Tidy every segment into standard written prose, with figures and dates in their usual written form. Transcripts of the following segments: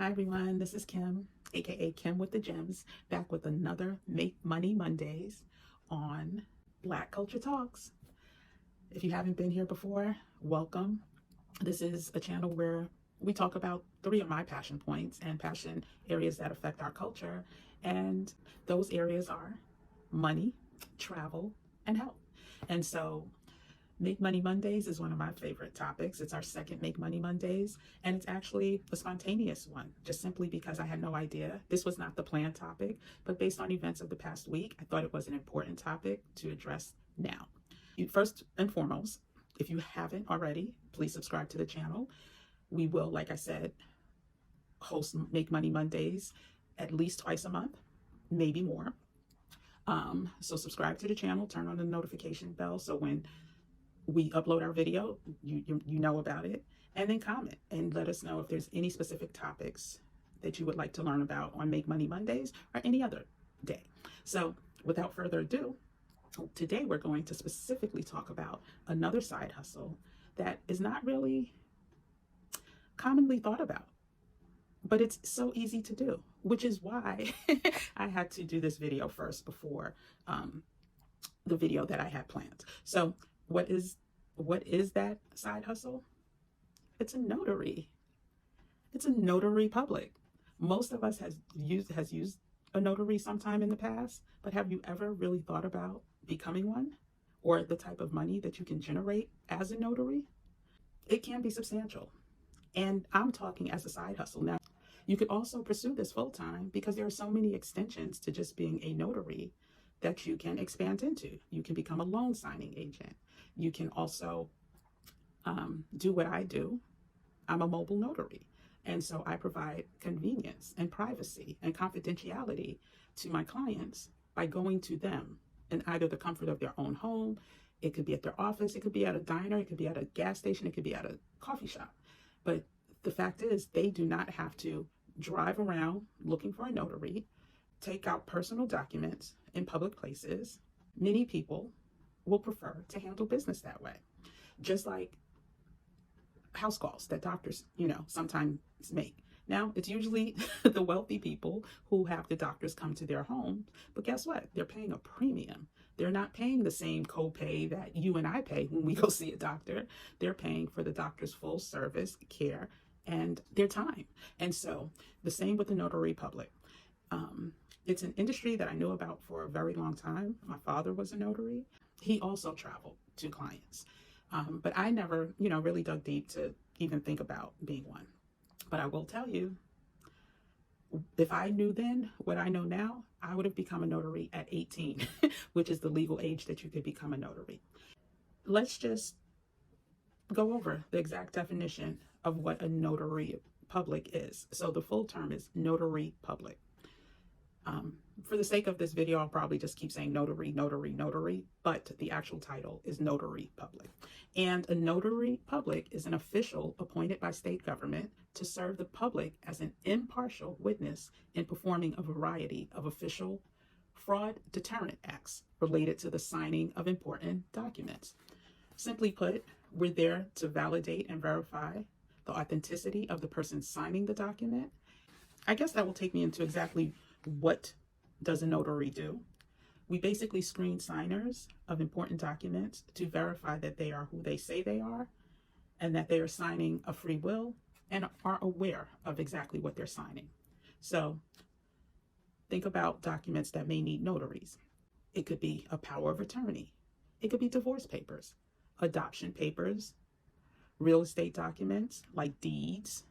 Hi everyone, this is Kim, aka Kim with the Gems, back with another Make Money Mondays on Black Culture Talks. If you haven't been here before, welcome. This is a channel where we talk about three of my passion points and passion areas that affect our culture. And those areas are money, travel, and health. And so Make Money Mondays is one of my favorite topics. It's our second Make Money Mondays, and it's actually a spontaneous one, just simply because I had no idea. This was not the planned topic, but based on events of the past week, I thought it was an important topic to address now. First and foremost, if you haven't already, please subscribe to the channel. We will, like I said, host Make Money Mondays at least twice a month, maybe more. So subscribe to the channel, turn on the notification bell so when we upload our video, you know about it, and then comment and let us know if there's any specific topics that you would like to learn about on Make Money Mondays or any other day. So without further ado, today we're going to specifically talk about another side hustle that is not really commonly thought about, but it's so easy to do, which is why I had to do this video first before the video that I had planned. So what is that side hustle? It's a notary. It's a notary public. Most of us has used a notary sometime in the past, but have you ever really thought about becoming one or the type of money that you can generate as a notary? It can be substantial. And I'm talking as a side hustle. Now, you could also pursue this full time because there are so many extensions to just being a notary that you can expand into. You can become a loan signing agent. You can also do what I do. I'm a mobile notary. And so I provide convenience and privacy and confidentiality to my clients by going to them in either the comfort of their own home. It could be at their office. It could be at a diner. It could be at a gas station. It could be at a coffee shop. But the fact is, they do not have to drive around looking for a notary, take out personal documents in public places. Many people will prefer to handle business that way. Just like house calls that doctors, sometimes make. Now, it's usually the wealthy people who have the doctors come to their home, but guess what? They're paying a premium. They're not paying the same copay that you and I pay when we go see a doctor. They're paying for the doctor's full service care and their time. And so the same with the Notary Public. It's an industry that I knew about for a very long time. My father was a notary. He also traveled to clients. But I never, really dug deep to even think about being one. But I will tell you, if I knew then what I know now, I would have become a notary at 18, which is the legal age that you could become a notary. Let's just go over the exact definition of what a notary public is. So the full term is notary public. For the sake of this video, I'll probably just keep saying notary, notary, notary, but the actual title is Notary Public. And a notary public is an official appointed by state government to serve the public as an impartial witness in performing a variety of official fraud deterrent acts related to the signing of important documents. Simply put, we're there to validate and verify the authenticity of the person signing the document. I guess that will take me into exactly what does a notary do. We basically screen signers of important documents to verify that they are who they say they are and that they are signing a free will and are aware of exactly what they're signing. So think about documents that may need notaries. It could be a power of attorney. It could be divorce papers, adoption papers, real estate documents like deeds,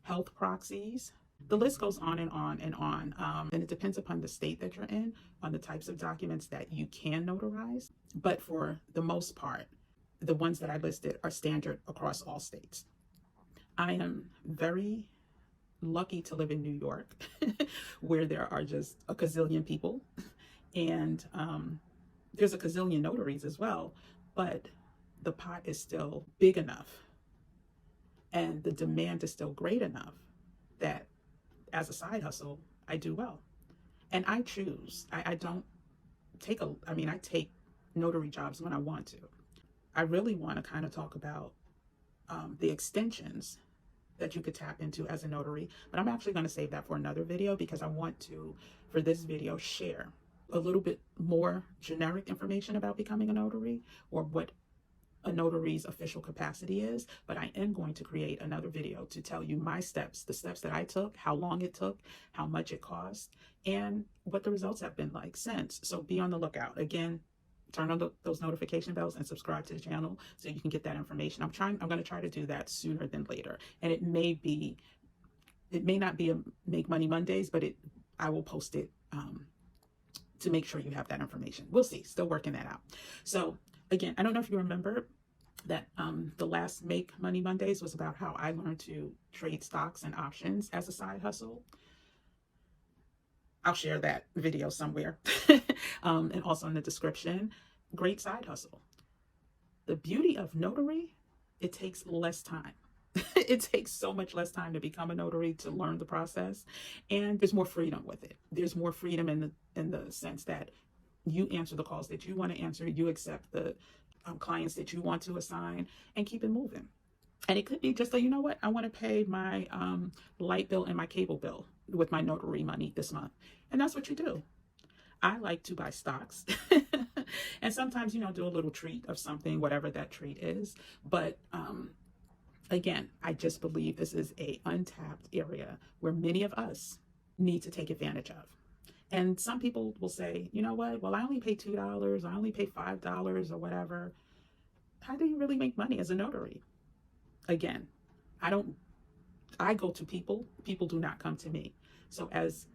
health proxies. The list goes on and on and on. And it depends upon the state that you're in, on the types of documents that you can notarize. But for the most part, the ones that I listed are standard across all states. I am very lucky to live in New York, where there are just a gazillion people. And there's a gazillion notaries as well. But the pot is still big enough and the demand is still great enough that as a side hustle, I do well. And I choose. I don't take I take notary jobs when I want to. I really want to kind of talk about the extensions that you could tap into as a notary. But I'm actually going to save that for another video, because I want to, for this video, share a little bit more generic information about becoming a notary, or what a notary's official capacity is. But I am going to create another video to tell you my steps, the steps that I took, how long it took, how much it cost, and what the results have been like since. So be on the lookout. Again, turn on those notification bells and subscribe to the channel so you can get that information. I'm going to try to do that sooner than later. And it may not be a Make Money Mondays, but I will post it to make sure you have that information. We'll see. Still working that out. So again, I don't know if you remember that the last Make Money Mondays was about how I learned to trade stocks and options as a side hustle. I'll share that video somewhere and also in the description. Great side hustle. The beauty of notary, it takes less time. It takes so much less time to become a notary, to learn the process, and there's more freedom with it. There's more freedom in the sense that you answer the calls that you want to answer, you accept the clients that you want to assign, and keep it moving. And it could be just like, you know what, I want to pay my light bill and my cable bill with my notary money this month. And that's what you do. I like to buy stocks and sometimes, do a little treat of something, whatever that treat is. But again, I just believe this is a untapped area where many of us need to take advantage of. And some people will say, you know what, well, I only pay $2, I only pay $5 or whatever. How do you really make money as a notary? Again, I go to people do not come to me. So as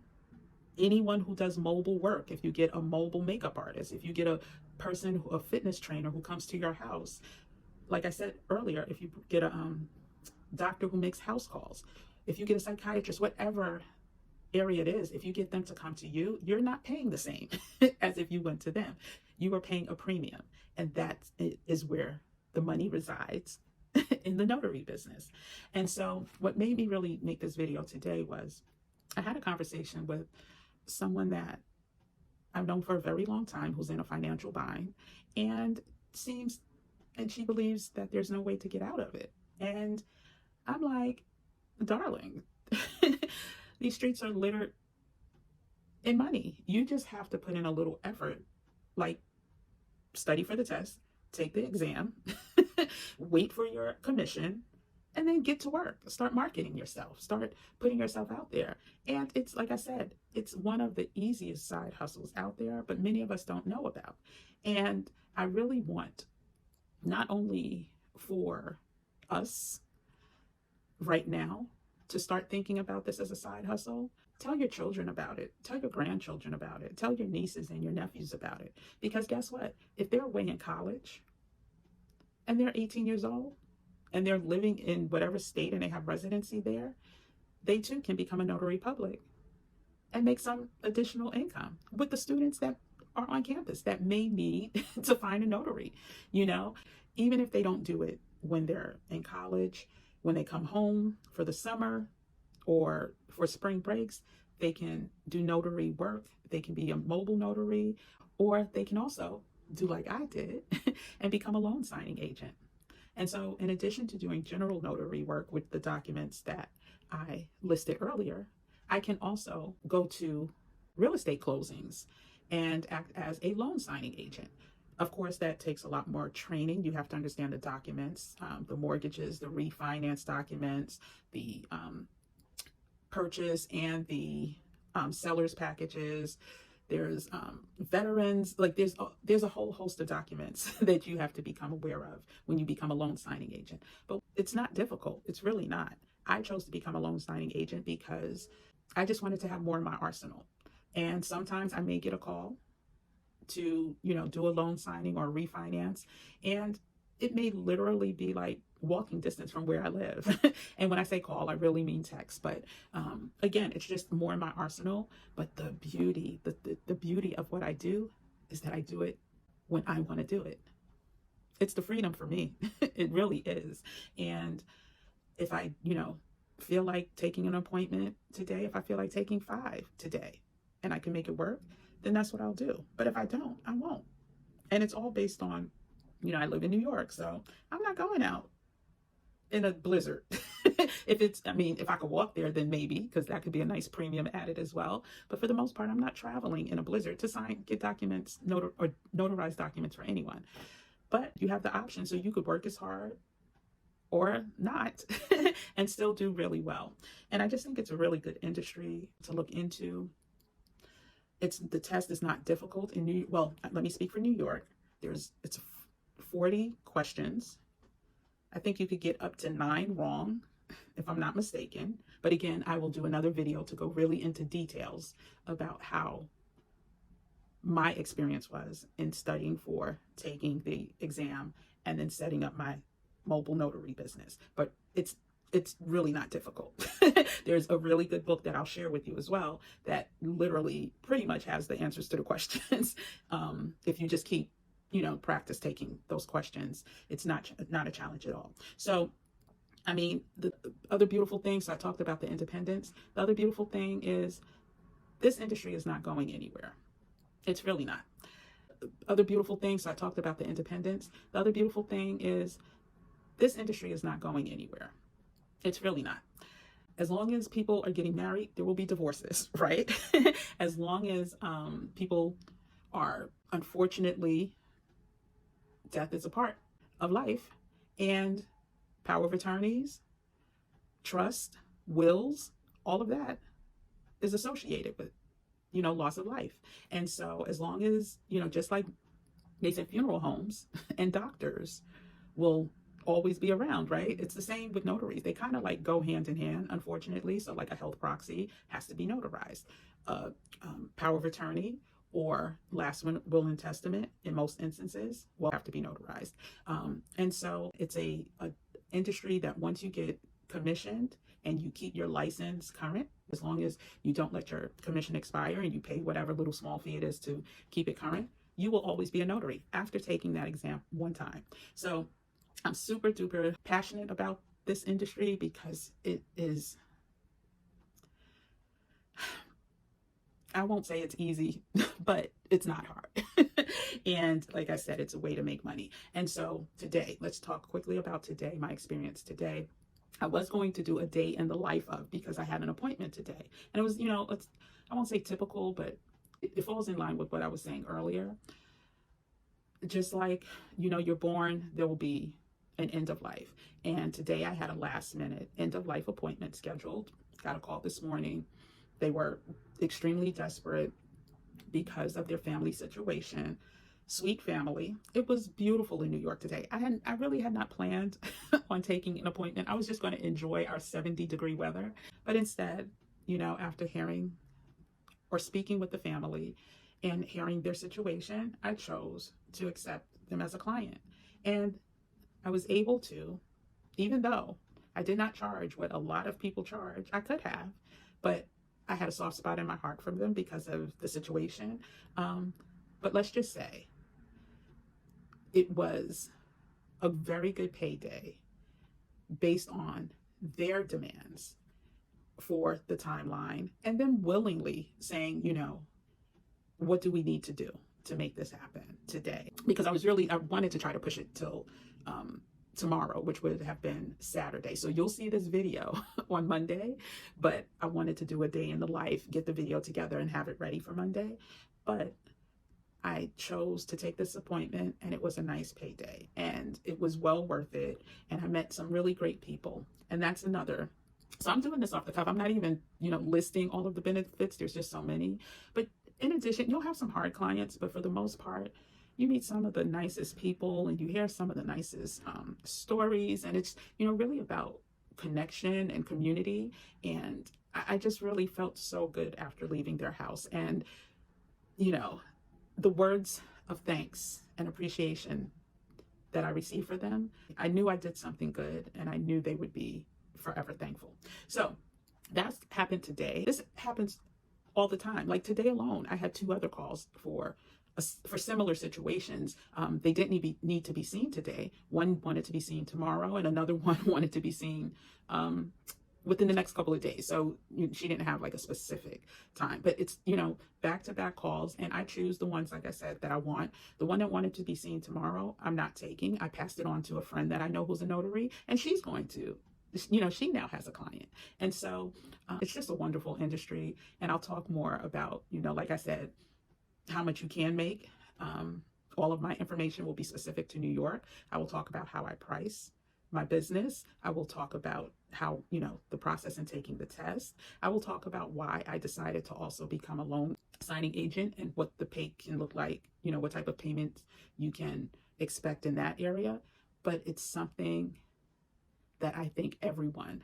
anyone who does mobile work, if you get a mobile makeup artist, if you get a fitness trainer who comes to your house, like I said earlier, if you get a doctor who makes house calls, if you get a psychiatrist, whatever area it is, if you get them to come to you, you're not paying the same as if you went to them. You are paying a premium. And that is where the money resides in the notary business. And so what made me really make this video today was I had a conversation with someone that I've known for a very long time, who's in a financial bind, and she believes that there's no way to get out of it. And I'm like, darling, these streets are littered in money. You just have to put in a little effort, like study for the test, take the exam, wait for your commission, and then get to work. Start marketing yourself, start putting yourself out there. And it's, like I said, it's one of the easiest side hustles out there, but many of us don't know about. And I really want, not only for us right now to start thinking about this as a side hustle, tell your children about it, tell your grandchildren about it, tell your nieces and your nephews about it. Because guess what? If they're away in college and they're 18 years old and they're living in whatever state and they have residency there, they too can become a notary public and make some additional income with the students that are on campus that may need to find a notary. Even if they don't do it when they're in college, when they come home for the summer or for spring breaks, they can do notary work. They can be a mobile notary, or they can also do like I did and become a loan signing agent. And so in addition to doing general notary work with the documents that I listed earlier, I can also go to real estate closings and act as a loan signing agent. Of course, that takes a lot more training. You have to understand the documents, the mortgages, the refinance documents, the purchase and the seller's packages. There's veterans, like there's a whole host of documents that you have to become aware of when you become a loan signing agent. But it's not difficult. It's really not. I chose to become a loan signing agent because I just wanted to have more in my arsenal. And sometimes I may get a call to, do a loan signing or refinance. And it may literally be like walking distance from where I live. And when I say call, I really mean text. But again, it's just more in my arsenal. But the beauty of what I do is that I do it when I want to do it. It's the freedom for me. It really is. And if I, feel like taking an appointment today, if I feel like taking 5 today and I can make it work, then that's what I'll do. But if I don't, I won't. And it's all based on, I live in New York, so I'm not going out in a blizzard. If I could walk there, then maybe, because that could be a nice premium added as well. But for the most part, I'm not traveling in a blizzard to get documents, or notarize documents for anyone. But you have the option, so you could work as hard or not and still do really well. And I just think it's a really good industry to look into. The test is not difficult in let me speak for New York. It's 40 questions. I think you could get up to 9 wrong, if I'm not mistaken. But again, I will do another video to go really into details about how my experience was in studying for taking the exam and then setting up my mobile notary business. But it's really not difficult. There's a really good book that I'll share with you as well that literally pretty much has the answers to the questions. If you just keep, practice taking those questions, it's not a challenge at all. So, the other beautiful things, so I talked about the independence. The other beautiful thing is this industry is not going anywhere. It's really not. Other beautiful things, so I talked about the independence. The other beautiful thing is this industry is not going anywhere. It's really not. As long as people are getting married, there will be divorces, right? As long as people are, unfortunately, death is a part of life, and power of attorneys, trust, wills, all of that is associated with, loss of life. And so as long as, just like they said, funeral homes and doctors will always be around, right? It's the same with notaries. They kind of like go hand in hand, unfortunately. So like a health proxy has to be notarized. Power of attorney or last will and testament in most instances will have to be notarized. And so it's a industry that once you get commissioned and you keep your license current, as long as you don't let your commission expire and you pay whatever little small fee it is to keep it current, you will always be a notary after taking that exam one time. So I'm super duper passionate about this industry because it is, I won't say it's easy, but it's not hard. And like I said, it's a way to make money. And so today, let's talk quickly about today, my experience today. I was going to do a day in the life of, because I had an appointment today. And it was, I won't say typical, but it falls in line with what I was saying earlier. Just like, you're born, there will be an end of life. And today I had a last minute end of life appointment scheduled. Got a call this morning. They were extremely desperate because of their family situation. Sweet family. It was beautiful in New York today. I really had not planned on taking an appointment. I was just going to enjoy our 70-degree weather. But instead, after hearing or speaking with the family and hearing their situation, I chose to accept them as a client. And I was able to, even though I did not charge what a lot of people charge. I could have, but I had a soft spot in my heart for them because of the situation. But let's just say it was a very good payday based on their demands for the timeline and them willingly saying, what do we need to do to make this happen today? Because I wanted to try to push it till tomorrow, which would have been Saturday. So you'll see this video on Monday, but I wanted to do a day in the life, get the video together and have it ready for Monday. But I chose to take this appointment and it was a nice payday and it was well worth it. And I met some really great people. And that's another. So I'm doing this off the cuff. I'm not even, listing all of the benefits. There's just so many. But in addition, you'll have some hard clients, but for the most part, you meet some of the nicest people and you hear some of the nicest stories. And it's, really about connection and community. And I just really felt so good after leaving their house. And, the words of thanks and appreciation that I received for them, I knew I did something good and I knew they would be forever thankful. So that's happened today. This happens all the time. Like today alone, I had 2 other calls for similar situations. They didn't need to be seen today. One wanted to be seen tomorrow and another one wanted to be seen within the next couple of days. So she didn't have like a specific time, but it's, back-to-back calls, and I choose the ones, like I said, that I want. The one that wanted to be seen tomorrow, I'm not taking. I passed it on to a friend that I know who's a notary, and she's going to, she now has a client. And so it's just a wonderful industry. And I'll talk more about, like I said, how much you can make. All of my information will be specific to New York. I will talk about how I price my business. I will talk about how, the process in taking the test. I will talk about why I decided to also become a loan signing agent and what the pay can look like, what type of payments you can expect in that area. But it's something that I think everyone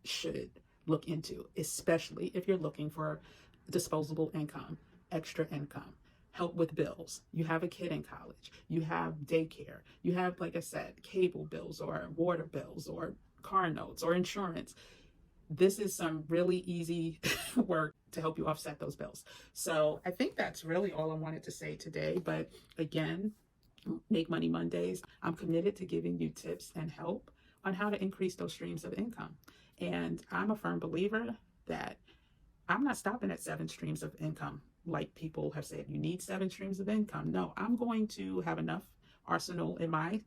should look into, especially if you're looking for disposable income, extra income, help with bills. You have a kid in college, you have daycare, you have, like I said, cable bills or water bills or car notes or insurance. This is some really easy work to help you offset those bills. So I think that's really all I wanted to say today. But again, Make Money Mondays, I'm committed to giving you tips and help on how to increase those streams of income. And I'm a firm believer that I'm not stopping at 7 streams of income. Like people have said, you need 7 streams of income. No, I'm going to have enough arsenal in my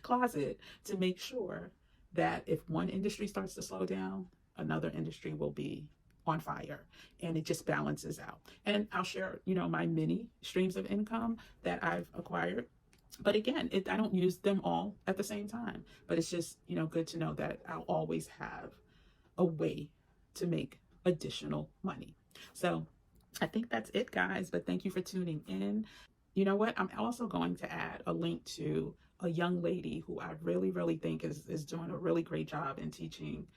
closet to make sure that if one industry starts to slow down, another industry will be on fire, and it just balances out. And I'll share, my mini streams of income that I've acquired. But again, I don't use them all at the same time, but it's just, good to know that I'll always have a way to make additional money. So I think that's it, guys, but thank you for tuning in. You know what? I'm also going to add a link to a young lady who I really, really think is doing a really great job in teaching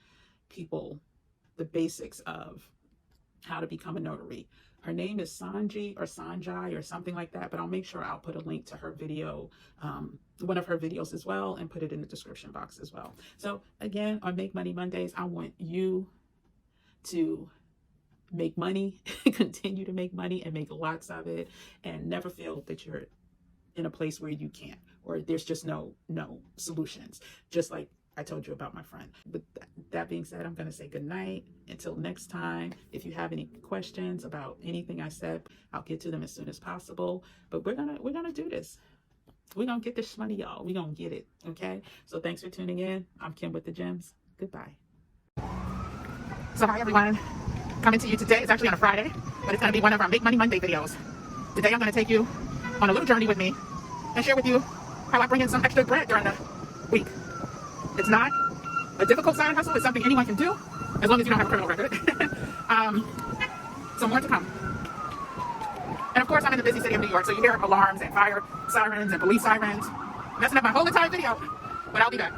people the basics of how to become a notary. Her name is Sanji or Sanjai or something like that, but I'll make sure I'll put a link to her video, one of her videos as well, and put it in the description box as well. So again, on Make Money Mondays, I want you to make money, continue to make money and make lots of it, and never feel that you're in a place where you can't, or there's just no solutions. Just like I told you about my friend. With that being said, I'm going to say good night. Until next time, if you have any questions about anything I said, I'll get to them as soon as possible. But we're gonna do this. We're gonna get this money, y'all. We're gonna get it. Okay. So thanks for tuning in. I'm Kim with the Gems. Goodbye. So hi everyone. Coming to you today. It's actually on a Friday, but it's going to be one of our Make Money Monday videos. Today I'm going to take you on a little journey with me and share with you how I bring in some extra bread during the week. It's not a difficult side hustle. It's something anyone can do as long as you don't have a criminal record. So more to come. And of course, I'm in the busy city of New York, so you hear alarms and fire sirens and police sirens. Messing up my whole entire video, but I'll be back.